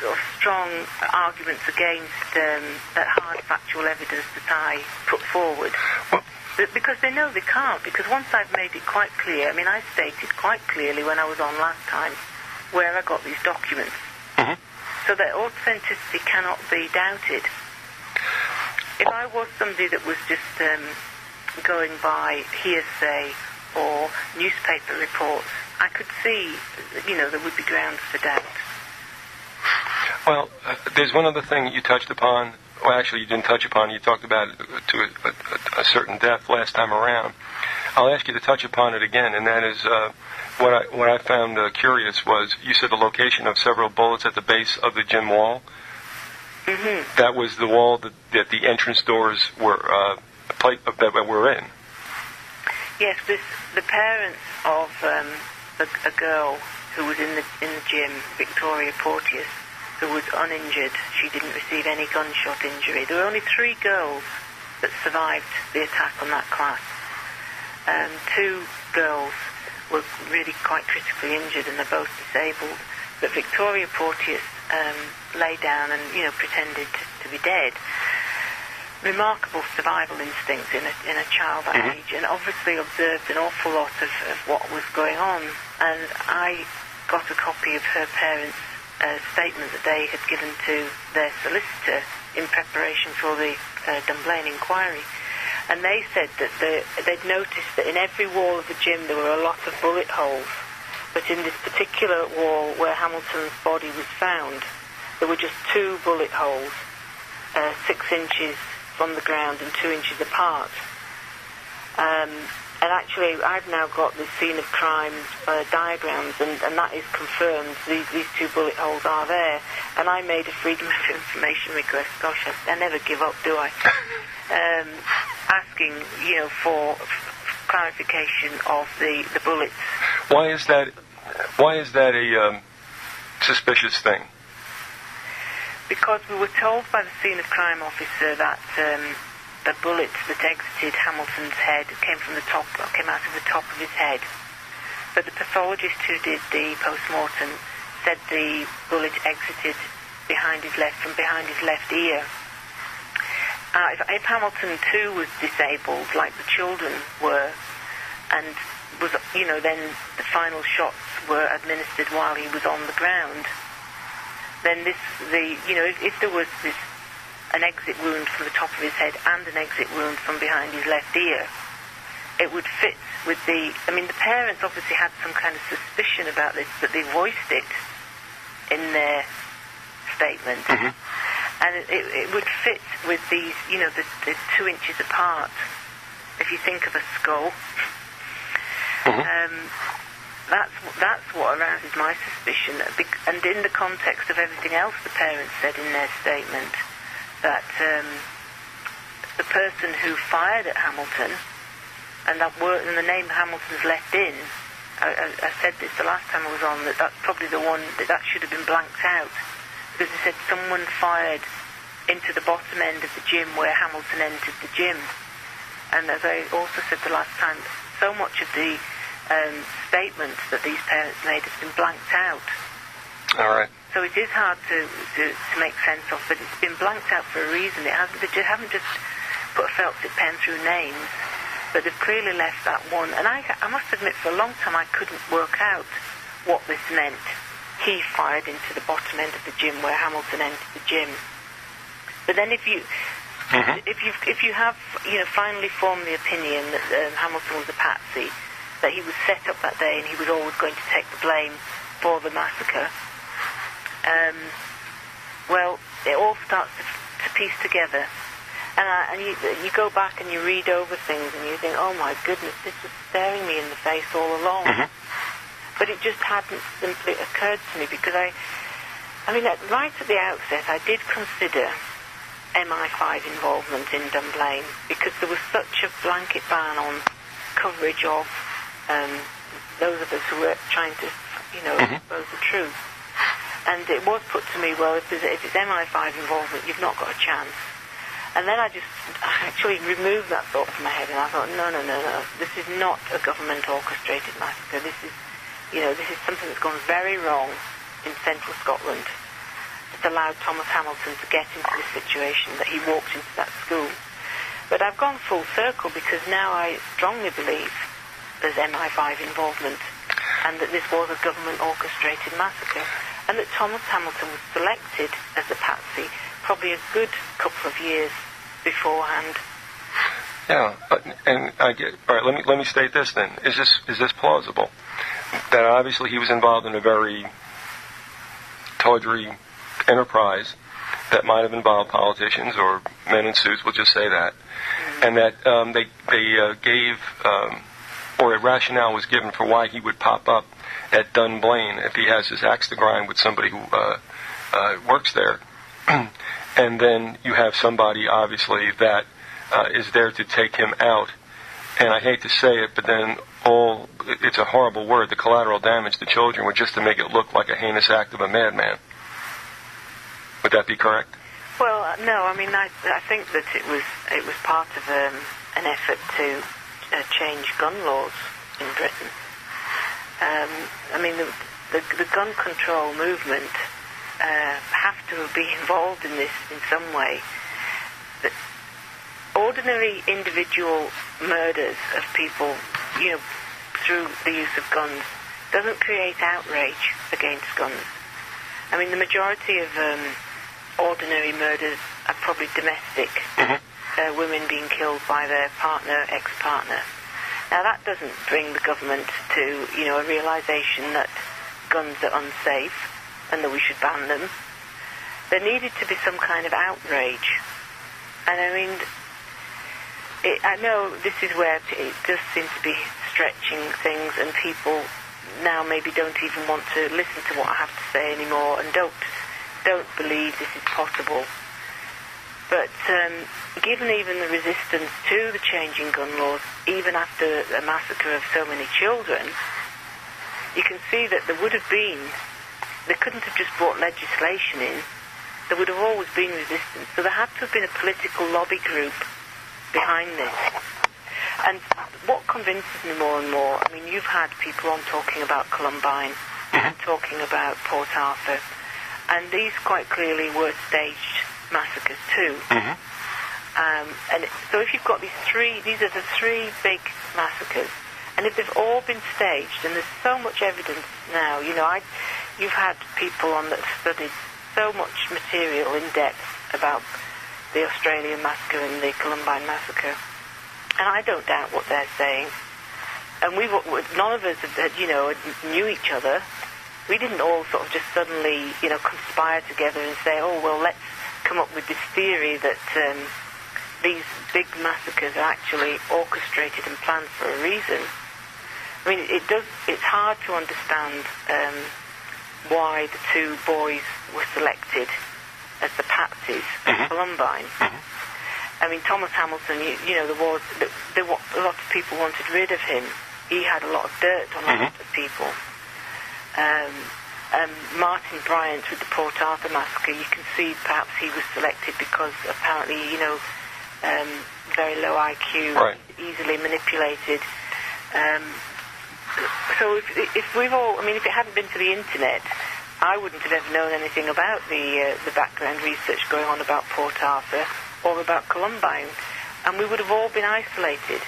sort of strong arguments against that hard factual evidence that I put forward. Because they know they can't, because once I've made it quite clear, I stated quite clearly when I was on last time where I got these documents. So their authenticity cannot be doubted. If I was somebody that was just going by hearsay or newspaper reports, I could see, there would be grounds for doubt. Well, there's one other thing you touched upon. Well, actually, you didn't touch upon it. You talked about it to a certain depth last time around. I'll ask you to touch upon it again, and that is what I found curious was you said the location of several bullets at the base of the gym wall. That was the wall that the entrance doors were in. Yes, the parents of a girl who was in the gym, Victoria Porteous, who was uninjured. She didn't receive any gunshot injury. There were only 3 girls that survived the attack on that class. 2 girls were really quite critically injured, and they're both disabled. But Victoria Porteous lay down and, pretended to be dead. Remarkable survival instincts in a child that age, and obviously observed an awful lot of what was going on. And I got a copy of her parents' statement that they had given to their solicitor in preparation for the Dunblane inquiry. And they said that they'd noticed that in every wall of the gym there were a lot of bullet holes. But in this particular wall where Hamilton's body was found, there were just 2 bullet holes, 6 inches from the ground and 2 inches apart. And actually, I've now got the scene of crime diagrams, and that is confirmed. These 2 bullet holes are there. And I made a Freedom of Information request. Gosh, I never give up, do I? Asking, for clarification of the bullets. Why is that a suspicious thing? Because we were told by the scene of crime officer that the bullet that exited Hamilton's head came out of the top of his head. But the pathologist who did the post-mortem said the bullet exited from behind his left ear. If Hamilton too was disabled, like the children were, and was, then the final shots were administered while he was on the ground, then if there was an exit wound from the top of his head and an exit wound from behind his left ear, it would fit with the parents obviously had some kind of suspicion about this, but they voiced it in their statement. And it would fit with these, the 2 inches apart. If you think of a skull, that's what arouses my suspicion. And in the context of everything else the parents said in their statement, that the person who fired at Hamilton, and the name Hamilton's left in, I said this the last time I was on, that's probably the one that should have been blanked out. Because they said someone fired into the bottom end of the gym where Hamilton entered the gym. And as I also said the last time, so much of the statements that these parents made has been blanked out. All right. So it is hard to make sense of, but it's been blanked out for a reason. They haven't just put a felt tip pen through names, but they've clearly left that one. And I must admit, for a long time, I couldn't work out what this meant. He fired into the bottom end of the gym where Hamilton entered the gym. But then if you have finally formed the opinion that Hamilton was a patsy, that he was set up that day and he was always going to take the blame for the massacre, well, it all starts to piece together. And you go back and you read over things and you think, oh my goodness, this was staring me in the face all along. But it just hadn't simply occurred to me, because right at the outset, I did consider MI5 involvement in Dunblane, because there was such a blanket ban on coverage of those of us who were trying to, expose the truth. And it was put to me, well, if it's MI5 involvement, you've not got a chance. And then I actually removed that thought from my head, and I thought, no, this is not a government-orchestrated massacre. This is something that's gone very wrong in central Scotland. It's allowed Thomas Hamilton to get into this situation, that he walked into that school. But I've gone full circle, because now I strongly believe there's MI5 involvement, and that this was a government-orchestrated massacre, and that Thomas Hamilton was selected as a patsy probably a good couple of years beforehand. Yeah, and I get. All right, let me state this then. Is this plausible? That obviously he was involved in a very tawdry enterprise that might have involved politicians or men in suits. We'll just say that, and that they gave or a rationale was given for why he would pop up at Dunblane if he has his axe to grind with somebody who works there. And then you have somebody, obviously, that is there to take him out. And I hate to say it, but then it's a horrible word, the collateral damage to children, was just to make it look like a heinous act of a madman. Would that be correct? Well, no, I think that it was part of an effort to change gun laws in Britain. The gun control movement have to be involved in this in some way. But ordinary individual murders of people, through the use of guns, doesn't create outrage against guns. The majority of ordinary murders are probably domestic, women being killed by their partner, ex-partner. Now that doesn't bring the government to, a realization that guns are unsafe and that we should ban them. There needed to be some kind of outrage. And I know this is where it does seem to be stretching things, and people now maybe don't even want to listen to what I have to say anymore, and don't believe this is possible. But given even the resistance to the changing gun laws, even after a massacre of so many children, you can see that they couldn't have just brought legislation in. There would have always been resistance. So there had to have been a political lobby group behind this. And what convinces me more and more, you've had people on talking about Columbine and talking about Port Arthur, and these quite clearly were staged massacres too. So if you've got these are the three big massacres, and if they've all been staged, and there's so much evidence now, you've had people on that have studied so much material in depth about the Australian massacre and the Columbine massacre, and I don't doubt what they're saying. And none of us knew each other. We didn't all sort of just suddenly, conspire together and say, oh, well, let's come up with this theory that these big massacres are actually orchestrated and planned for a reason. It's hard to understand why the two boys were selected as the patsies at Columbine. Thomas Hamilton, there was a lot of people wanted rid of him. He had a lot of dirt on a lot of people. Martin Bryant with the Port Arthur massacre, you can see perhaps he was selected because apparently, very low IQ, easily manipulated. so if we've all, I mean, if it hadn't been for the internet, I wouldn't have ever known anything about the background research going on about Port Arthur or about Columbine, and we would have all been isolated.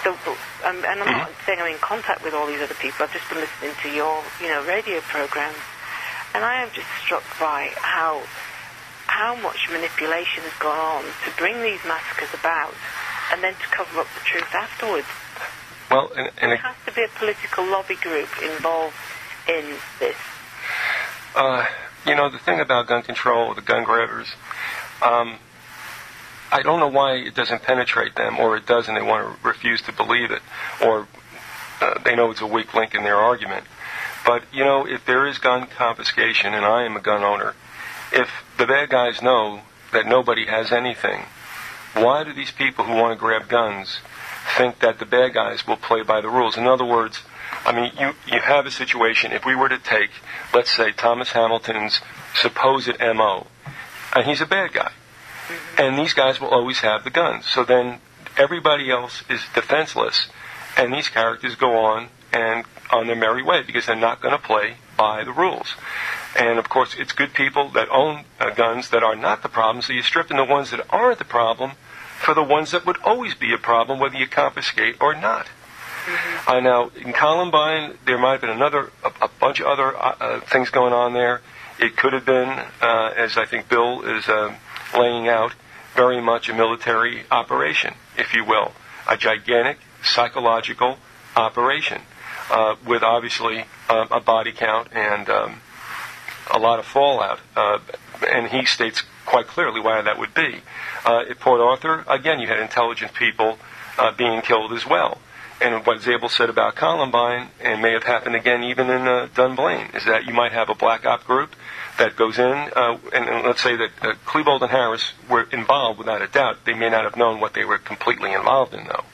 So, and I'm not saying I'm in contact with all these other people. I've just been listening to your, radio programs, and I am just struck by how much manipulation has gone on to bring these massacres about, and then to cover up the truth afterwards. Well, there has to be a political lobby group involved in this. The thing about gun control, the gun grabbers, I don't know why it doesn't penetrate them, or it does and they want to refuse to believe it, or they know it's a weak link in their argument. But, if there is gun confiscation, and I am a gun owner, if the bad guys know that nobody has anything, why do these people who want to grab guns think that the bad guys will play by the rules? In other words, I mean, you have a situation, if we were to take, let's say, Thomas Hamilton's supposed M.O., and he's a bad guy, and these guys will always have the guns. So then everybody else is defenseless, and these characters go on and on their merry way because they're not going to play by the rules. And, of course, it's good people that own guns that are not the problem, so you're stripping the ones that aren't the problem for the ones that would always be a problem, whether you confiscate or not. Now, in Columbine, there might have been a bunch of other things going on there. It could have been, as I think Bill is laying out, very much a military operation, if you will, a gigantic psychological operation with obviously a body count and a lot of fallout. And he states quite clearly why that would be. At Port Arthur, again, you had intelligent people being killed as well. And what Zabel said about Columbine, and may have happened again even in Dunblane, is that you might have a black op group that goes in, and let's say that Klebold and Harris were involved without a doubt. They may not have known what they were completely involved in, though.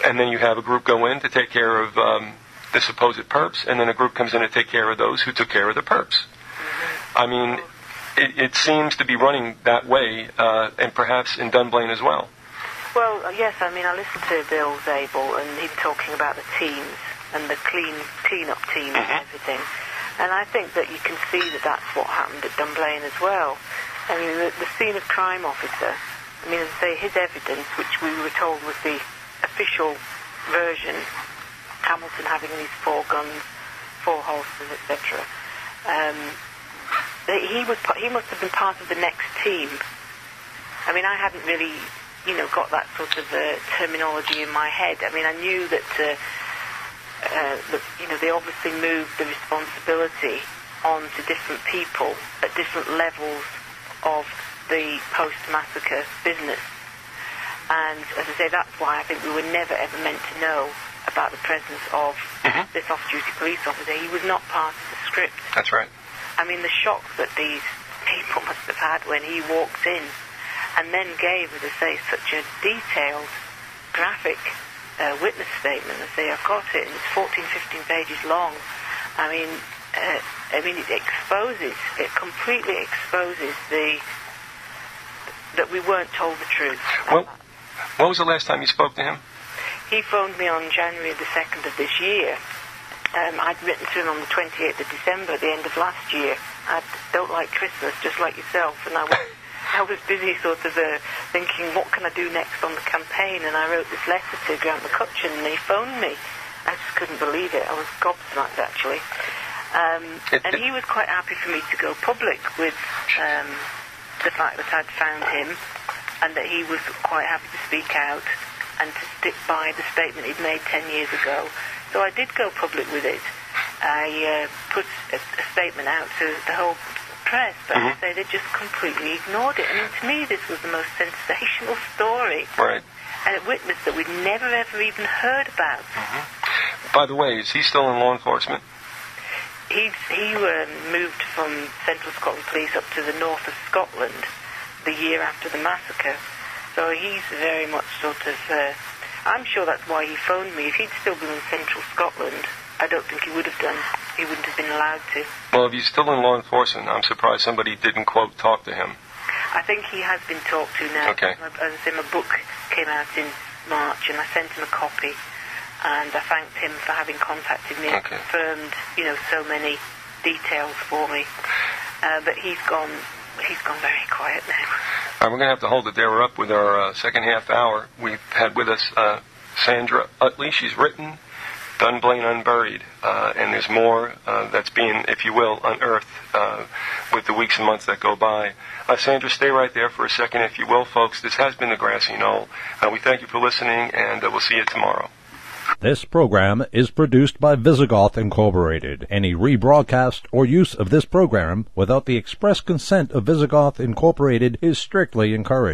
And then you have a group go in to take care of the supposed perps, and then a group comes in to take care of those who took care of the perps. I mean, it seems to be running that way, and perhaps in Dunblane as well. Well, yes, I mean, I listened to Bill Zabel, and he's talking about the teams and the clean-up teams and everything. And I think that you can see that that's what happened at Dunblane as well. I mean, the scene of crime officer, I mean, as I say, his evidence, which we were told was the official version, Hamilton having these 4 guns, 4 holsters, etc., he must have been part of the next team. I mean, I hadn't really got that sort of terminology in my head. I mean, I knew that, they obviously moved the responsibility on to different people at different levels of the post-massacre business. And, as I say, that's why I think we were never, ever meant to know about the presence of this off-duty police officer. He was not part of the script. That's right. I mean, the shock that these people must have had when he walked in and then gave, as I say, such a detailed, graphic witness statement. I say, I've got it, and it's 14, 15 pages long. I mean, it completely exposes that we weren't told the truth. Well, when was the last time you spoke to him? He phoned me on January the 2nd of this year. I'd written to him on the 28th of December, at the end of last year. I don't like Christmas, just like yourself, and I was busy sort of thinking, what can I do next on the campaign? And I wrote this letter to Grant McCutcheon, and he phoned me. I just couldn't believe it. I was gobsmacked, actually. And he was quite happy for me to go public with the fact that I'd found him, and that he was quite happy to speak out and to stick by the statement he'd made 10 years ago. So I did go public with it. I put a statement out to the whole press, but as I say, they just completely ignored it. I mean, to me, this was the most sensational story. Right. And a witness that we'd never, ever even heard about. By the way, is he still in law enforcement? He moved from Central Scotland Police up to the north of Scotland the year after the massacre. So he's very much sort of... I'm sure that's why he phoned me. If he'd still been in Central Scotland, I don't think he would have done. He wouldn't have been allowed to. Well, if he's still in law enforcement, I'm surprised somebody didn't, quote, talk to him. I think he has been talked to now. Okay. As I say, my book came out in March, and I sent him a copy. and I thanked him for having contacted me and confirmed, so many details for me. But he's gone very quiet now. We're going to have to hold it there. We're up with our second half hour. We've had with us Sandra Uttley. She's written Dunblane Unburied, and there's more that's being, if you will, unearthed with the weeks and months that go by. Sandra, stay right there for a second, if you will, folks. This has been the Grassy Knoll. We thank you for listening, and we'll see you tomorrow. This program is produced by Visigoth Incorporated. Any rebroadcast or use of this program without the express consent of Visigoth Incorporated is strictly encouraged.